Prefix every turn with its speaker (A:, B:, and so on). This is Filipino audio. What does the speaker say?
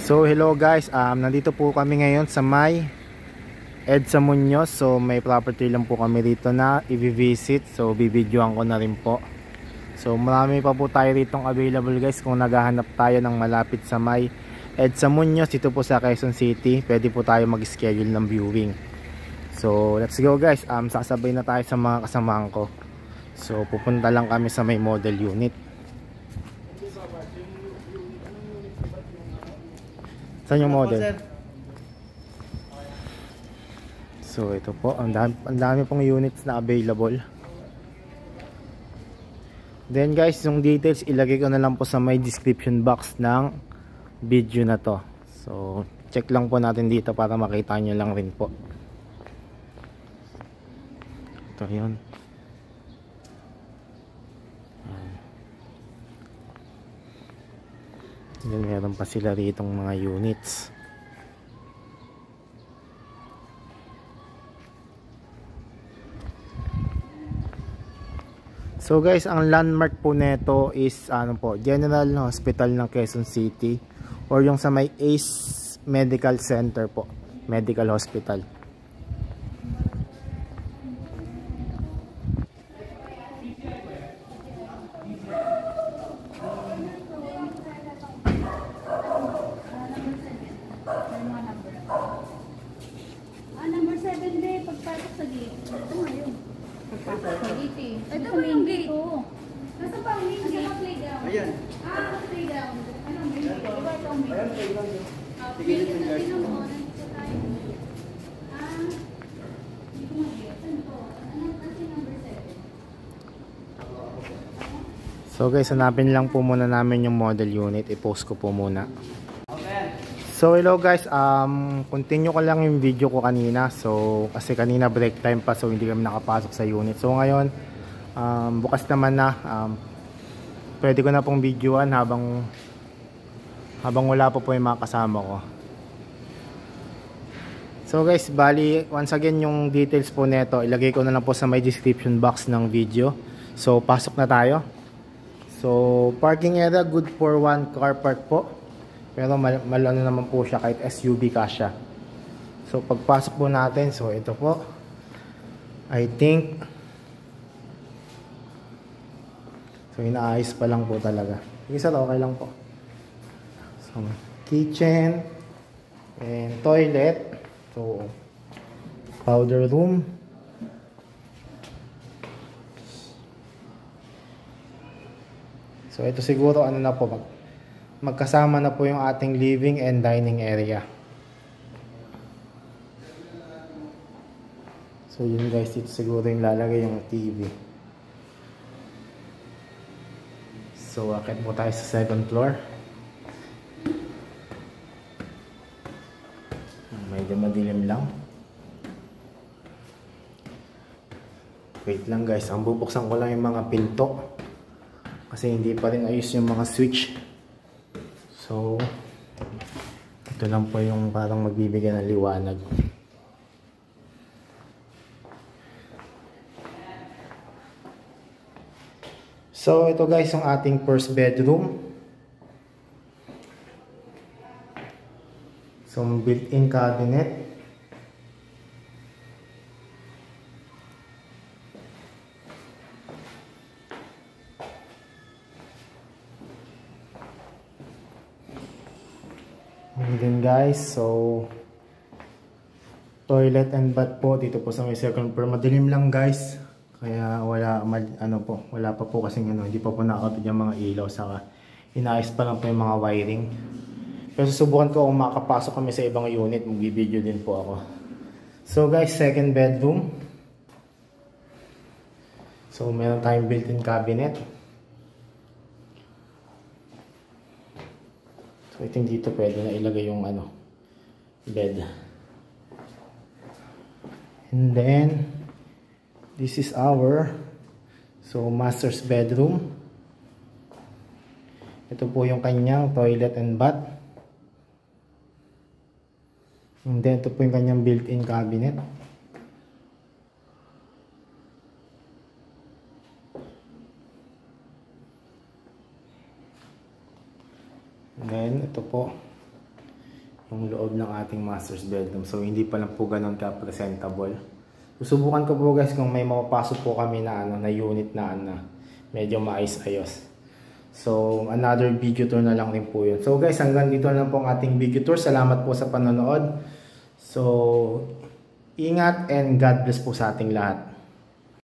A: So hello guys, nandito po kami ngayon sa may EDSA Muñoz. So may property lang po kami dito na i-visit. So bibidyoan ko na rin po. So marami pa po tayo ritong available guys. Kung naghahanap tayo ng malapit sa may EDSA Muñoz dito po sa Quezon City, pwede po tayo mag-schedule ng viewing. So let's go guys, sasabay na tayo sa mga kasamahan ko. So pupunta lang kami sa may model unit. Saan yung model? So ito po, ang dami pong units na available. Then guys, yung details ilagay ko na lang po sa may description box ng video na to. So check lang po natin dito para makita nyo lang rin po. Ito yun. Then meron pa sila ritong mga units. So guys, ang landmark po neto is General Hospital ng Quezon City, or yung sa may ACE Medical Center po, Medical Hospital.
B: Number 7 day, pagpasok sa gate. Ito ngayon. Pagpasok sa gate eh. Ito ba yung gate? Nasa pa ang main gate? Playground. Ayan. Playground. Anong main gate? Diba ito ang main gate? Ayan, playground yun. Sige, ito yung gate. Nandito tayo. Hindi ko mag-get. Ano to? Ano kasi number 7?
A: So guys, hanapin lang po muna namin yung model unit. I-post ko po muna. So hello guys, continue ko lang yung video ko kanina. So kasi kanina break time pa, so hindi kami nakapasok sa unit. So ngayon, bukas naman na, pwede ko na pong videoan habang wala po yung mga kasama ko. So guys, bali once again yung details po neto ilagay ko na lang po sa may description box ng video. So pasok na tayo. So parking area good for 1 car park po. Pero malano naman po siya, kahit SUV kasya. So pagpasok po natin, so ito po, I think, so inaayos pa lang po talaga. Sige sir, okay lang po. So kitchen and toilet. So powder room. So ito siguro ano na po, magkasama na po yung ating living and dining area. So yun guys, dito siguro yung lalagay yung TV. So akit po tayo sa 2nd floor. Medyo madilim lang. Wait lang guys, ang bubuksan ko lang yung mga pinto kasi hindi pa rin ayos yung mga switch. So, ito lang po yung parang magbibigay ng liwanag. So, ito guys yung ating first bedroom. So, built-in cabinet. And then guys, so toilet and bath po dito po sa may 2nd floor. Madilim lang guys, kaya wala pa po kasi hindi pa po nakakapit yung mga ilaw, saka inaayos pa lang po yung mga wiring. Pero susubukan ko kung makapasok kami sa ibang unit, mag-video din po ako. So guys, 2nd bedroom. So meron tayong built-in cabinet. So I think dito pwede na ilagay yung bed. And then this is our master's bedroom. Ito po yung kanyang toilet and bath. And then ito po yung kanyang built-in cabinet. And then ito po yung loob ng ating master's bedroom. So hindi pa lang po ganun ka presentable. Susubukan ko po guys kung may mapapasok po kami na na unit na medyo maayos-ayos. So another video tour na lang rin po yun. So guys, hanggang dito na po ang ating video tour. Salamat po sa panonood. So ingat and God bless po sa ating lahat.